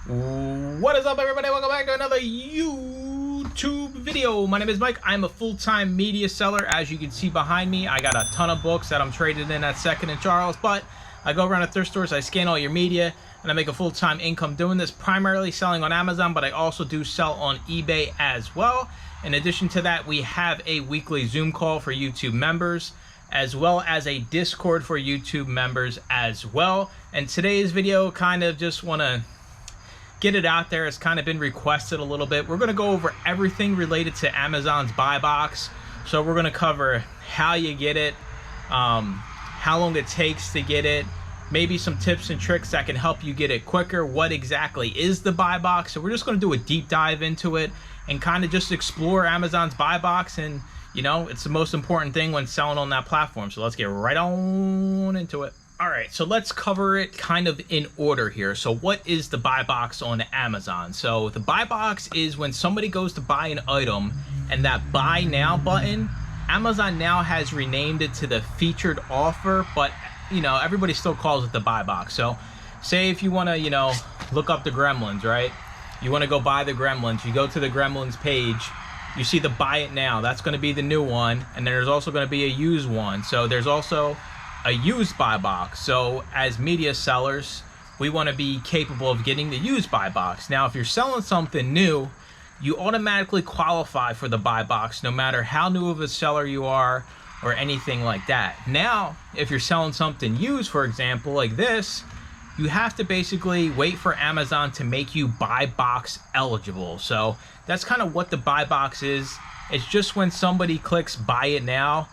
What is up, everybody? Welcome back to another YouTube video. My name is Mike. I'm a full-time media seller. As you can see behind me, I got a ton of books that I'm trading in at Second and Charles, but I go around to thrift stores, I scan all your media, and I make a full-time income doing this, primarily selling on Amazon, but I also do sell on eBay as well. In addition to that, we have a weekly Zoom call for YouTube members, as well as a Discord for YouTube members as well. And today's video, kind of just want to get it out there. It's kind of been requested a little bit. We're going to go over everything related to Amazon's buy box. So we're going to cover how you get it, how long it takes to get it, maybe some tips and tricks that can help you get it quicker, what exactly is the buy box. So we're just going to do a deep dive into it and kind of just explore Amazon's buy box. And you know, it's the most important thing when selling on that platform. So let's get right on into it. All right, so let's cover it kind of in order here. So what is the buy box on Amazon? So the buy box is when somebody goes to buy an item and that buy now button, Amazon now has renamed it to the featured offer, but you know, everybody still calls it the buy box. So say if you want to, you know, look up the Gremlins, right? You want to go buy the Gremlins, you go to the Gremlins page, you see the buy it now, that's going to be the new one, and then there's also going to be a used one. So there's also a used buy box. So as media sellers, we want to be capable of getting the used buy box. Now, if you're selling something new, you automatically qualify for the buy box, no matter how new of a seller you are or anything like that. Now, if you're selling something used, for example, like this, you have to basically wait for Amazon to make you buy box eligible. So that's kind of what the buy box is. It's just when somebody clicks buy it now,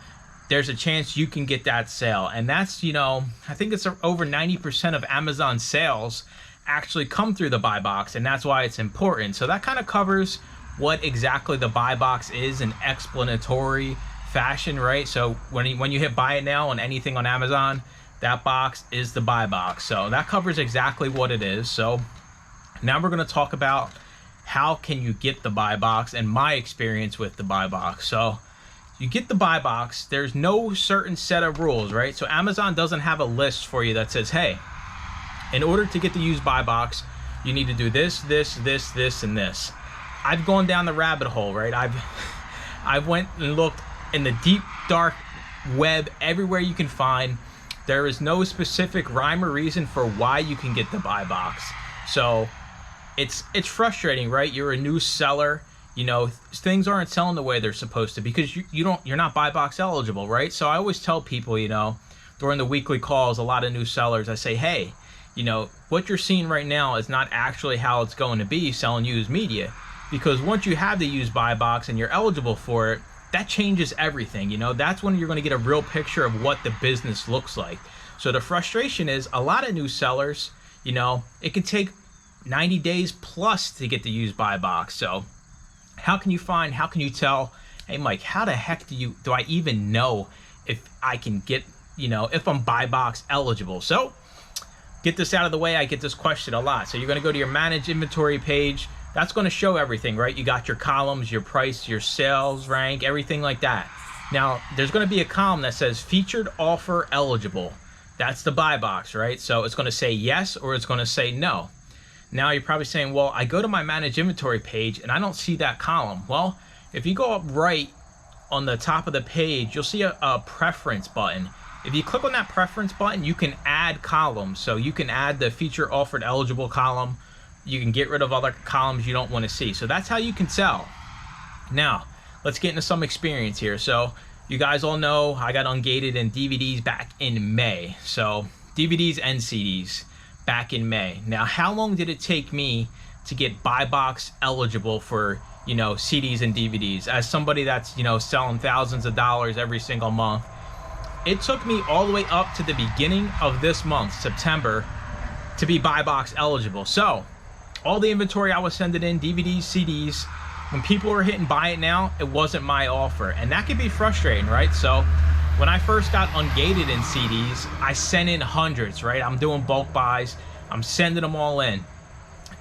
there's a chance you can get that sale. And that's, you know, I think it's over 90% of Amazon sales actually come through the buy box, and that's why it's important. So that kind of covers what exactly the buy box is in explanatory fashion, right? So when you hit buy it now on anything on Amazon, that box is the buy box. So that covers exactly what it is. So now we're going to talk about how can you get the buy box and my experience with the buy box. So you get the buy box, there's no certain set of rules, right? So Amazon doesn't have a list for you that says, hey, in order to get the used buy box, you need to do this, this, this, this, and this. I've gone down the rabbit hole, right? I've went and looked in the deep, dark web, everywhere you can find. There is no specific rhyme or reason for why you can get the buy box. So it's frustrating, right? You're a new seller. You know, things aren't selling the way they're supposed to because you're not buy box eligible, right? So I always tell people, you know, during the weekly calls, a lot of new sellers, I say, hey, you know, what you're seeing right now is not actually how it's going to be selling used media, because once you have the used buy box and you're eligible for it, that changes everything. You know, that's when you're going to get a real picture of what the business looks like. So the frustration is a lot of new sellers, you know, it can take 90 days plus to get the used buy box. So how can you tell, hey Mike, how the heck do I even know if I can get, you know, if I'm buy box eligible? So get this out of the way. I get this question a lot. So you're going to go to your manage inventory page. That's going to show everything, right? You got your columns, your price, your sales rank, everything like that. Now there's going to be a column that says featured offer eligible. That's the buy box, right? So it's going to say yes or it's going to say no. Now you're probably saying, well, I go to my manage inventory page and I don't see that column. Well, if you go up right on the top of the page, you'll see a preference button. If you click on that preference button, you can add columns. So you can add the feature offered eligible column. You can get rid of other columns you don't want to see. So that's how you can sell. Now, let's get into some experience here. So you guys all know I got ungated in DVDs back in May. So DVDs and CDs. Back in May. Now, how long did it take me to get buy box eligible for, you know, CDs and DVDs? As somebody that's, you know, selling thousands of dollars every single month, it took me all the way up to the beginning of this month, September, to be buy box eligible. So all the inventory I was sending in, DVDs, CDs, when people were hitting buy it now, it wasn't my offer. And that could be frustrating, right? So when I first got ungated in CDs, I sent in hundreds, right? I'm doing bulk buys. I'm sending them all in.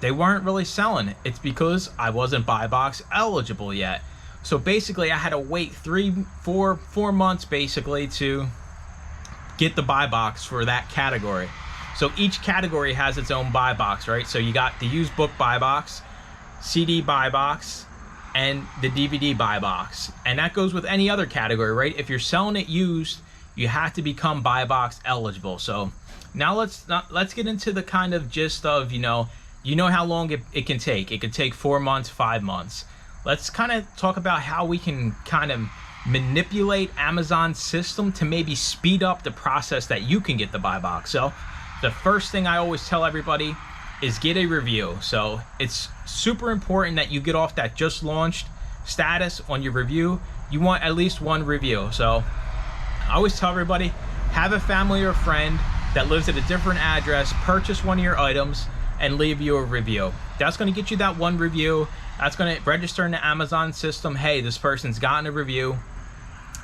They weren't really selling. It's because I wasn't buy box eligible yet. So basically I had to wait 4 months basically to get the buy box for that category. So each category has its own buy box, right? So you got the used book buy box, CD buy box, and the DVD buy box. And that goes with any other category, right? If you're selling it used, you have to become buy box eligible. So now let's get into the kind of gist of, you know how long it can take. It can take 4 months, 5 months. Let's kind of talk about how we can kind of manipulate Amazon's system to maybe speed up the process that you can get the buy box. So the first thing I always tell everybody is get a review. So it's super important that you get off that just launched status on your review. You want at least one review. So I always tell everybody, have a family or friend that lives at a different address, purchase one of your items, and leave you a review. That's going to get you that one review. That's going to register in the Amazon system. Hey, this person's gotten a review,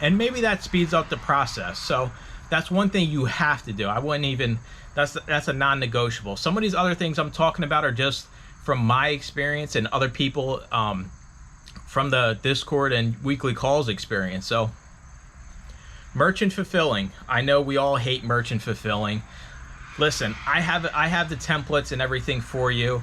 and maybe that speeds up the process. So that's one thing you have to do. I wouldn't even, that's a non-negotiable. Some of these other things I'm talking about are just from my experience and other people from the Discord and weekly calls experience. So merchant fulfilling. I know we all hate merchant fulfilling. Listen, I have the templates and everything for you.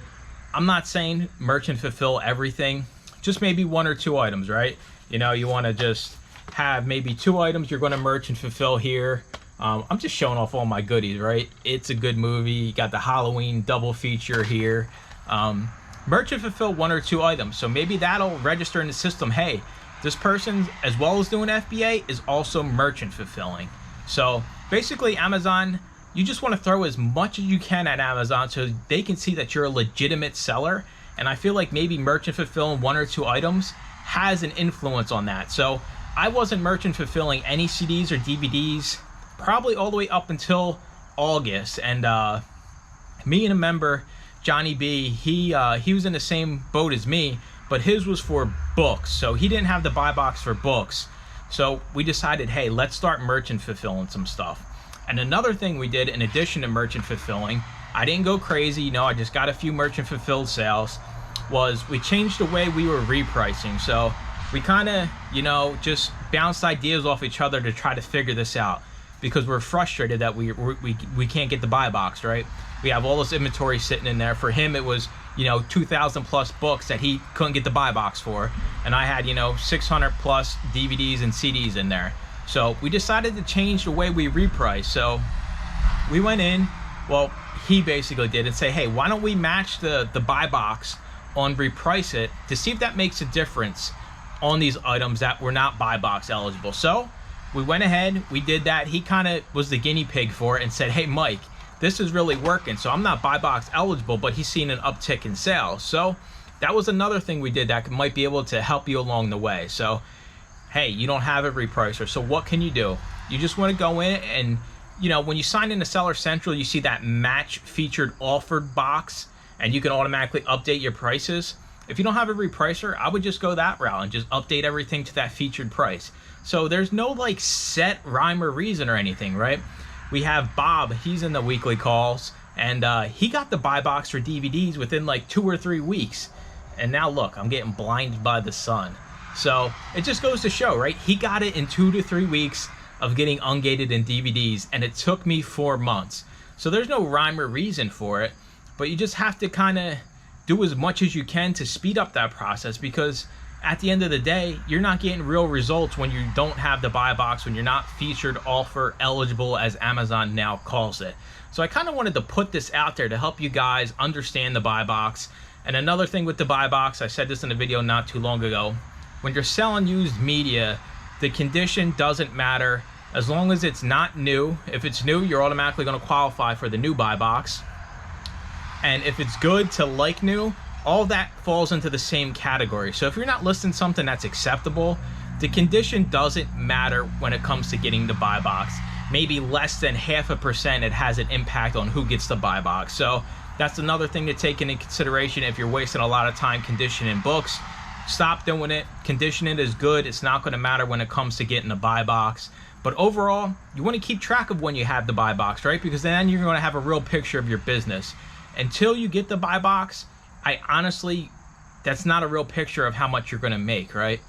I'm not saying merchant fulfill everything, just maybe 1 or 2 items, right? You know, you want to just have maybe 2 items you're going to merchant fulfill here. I'm just showing off all my goodies, right? It's a good movie. You got the Halloween double feature here. Merchant fulfill 1 or 2 items. So maybe that'll register in the system. Hey, this person, as well as doing FBA, is also merchant fulfilling. So basically Amazon, you just want to throw as much as you can at Amazon so they can see that you're a legitimate seller. And I feel like maybe merchant fulfilling 1 or 2 items has an influence on that. So I wasn't merchant fulfilling any CDs or DVDs probably all the way up until August. And me and a member, Johnny B, he was in the same boat as me, but his was for books. So he didn't have the buy box for books. So we decided, hey, let's start merchant fulfilling some stuff. And another thing we did in addition to merchant fulfilling, I didn't go crazy, you know, I just got a few merchant fulfilled sales, was we changed the way we were repricing. So we kind of, you know, just bounced ideas off each other to try to figure this out, because we're frustrated that we can't get the buy box, right? We have all this inventory sitting in there. For him, it was, you know, 2,000 plus books that he couldn't get the buy box for. And I had, you know, 600 plus DVDs and CDs in there. So we decided to change the way we reprice. So we went in, well, he basically did, and say, hey, why don't we match the buy box on reprice it to see if that makes a difference on these items that were not buy box eligible. So we went ahead, we did that. He kind of was the guinea pig for it and said, hey, Mike, this is really working. So I'm not buy box eligible, but he's seen an uptick in sales. So that was another thing we did that might be able to help you along the way. So hey, you don't have a repricer, so what can you do? You just want to go in and, you know, when you sign into Seller Central, you see that match featured offered box, and you can automatically update your prices. If you don't have a repricer, I would just go that route and just update everything to that featured price. So there's no like set rhyme or reason or anything, right? We have Bob, he's in the weekly calls, and he got the buy box for DVDs within like 2 or 3 weeks. And now look, I'm getting blinded by the sun. So it just goes to show, right? He got it in 2 to 3 weeks of getting ungated in DVDs, and it took me 4 months. So there's no rhyme or reason for it, but you just have to kind of do as much as you can to speed up that process, because at the end of the day, you're not getting real results when you don't have the buy box, when you're not featured offer eligible, as Amazon now calls it. So I kind of wanted to put this out there to help you guys understand the buy box. And another thing with the buy box, I said this in a video not too long ago, when you're selling used media, the condition doesn't matter as long as it's not new. If it's new, you're automatically going to qualify for the new buy box. And if it's good to like new, all that falls into the same category. So if you're not listing something that's acceptable, the condition doesn't matter when it comes to getting the buy box. Maybe less than 0.5% it has an impact on who gets the buy box. So that's another thing to take into consideration if you're wasting a lot of time conditioning books. Stop doing it. Conditioning is good. It's not going to matter when it comes to getting the buy box. But overall, you want to keep track of when you have the buy box, right? Because then you're going to have a real picture of your business. Until you get the buy box, that's not a real picture of how much you're going to make, right?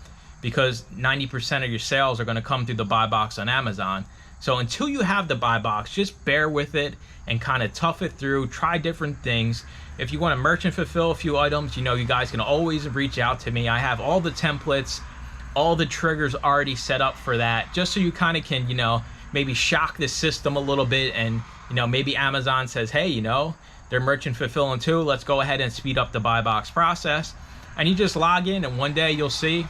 Because 90% of your sales are going to come through the buy box on Amazon. So until you have the buy box, just bear with it and kind of tough it through, try different things. If you want to merchant fulfill a few items, you know, you guys can always reach out to me. I have all the templates, all the triggers already set up for that, just so you kind of can, you know, maybe shock the system a little bit. And, you know, maybe Amazon says, hey, you know, they're merchant fulfilling too. Let's go ahead and speed up the buy box process. And you just log in, and one day you'll see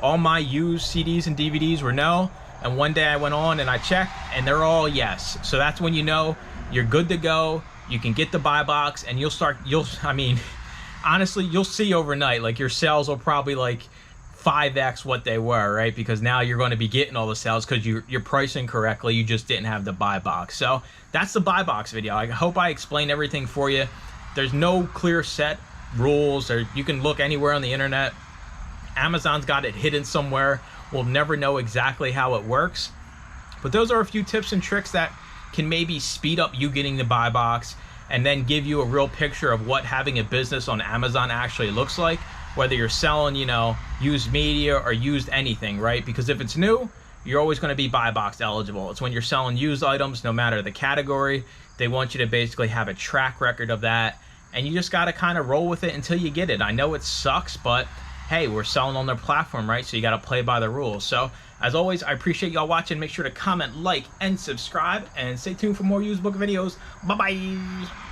all my used CDs and DVDs were no. And one day I went on and I checked, and they're all yes. So that's when you know you're good to go. You can get the buy box, and I mean, honestly, you'll see overnight, like your sales will probably like 5x what they were, right? Because now you're going to be getting all the sales because you're pricing correctly. You just didn't have the buy box. So that's the buy box video. I hope I explained everything for you. There's no clear set rules, or you can look anywhere on the internet. Amazon's got it hidden somewhere. We'll never know exactly how it works. But those are a few tips and tricks that can maybe speed up you getting the buy box, and then give you a real picture of what having a business on Amazon actually looks like, whether you're selling, you know, used media or used anything, right? Because if it's new, you're always going to be buy box eligible. It's when you're selling used items, no matter the category, they want you to basically have a track record of that, and you just got to kind of roll with it until you get it. I know it sucks, but hey, we're selling on their platform, right? So you got to play by the rules. So as always, I appreciate y'all watching. Make sure to comment, like, and subscribe, and stay tuned for more used book videos. Bye-bye.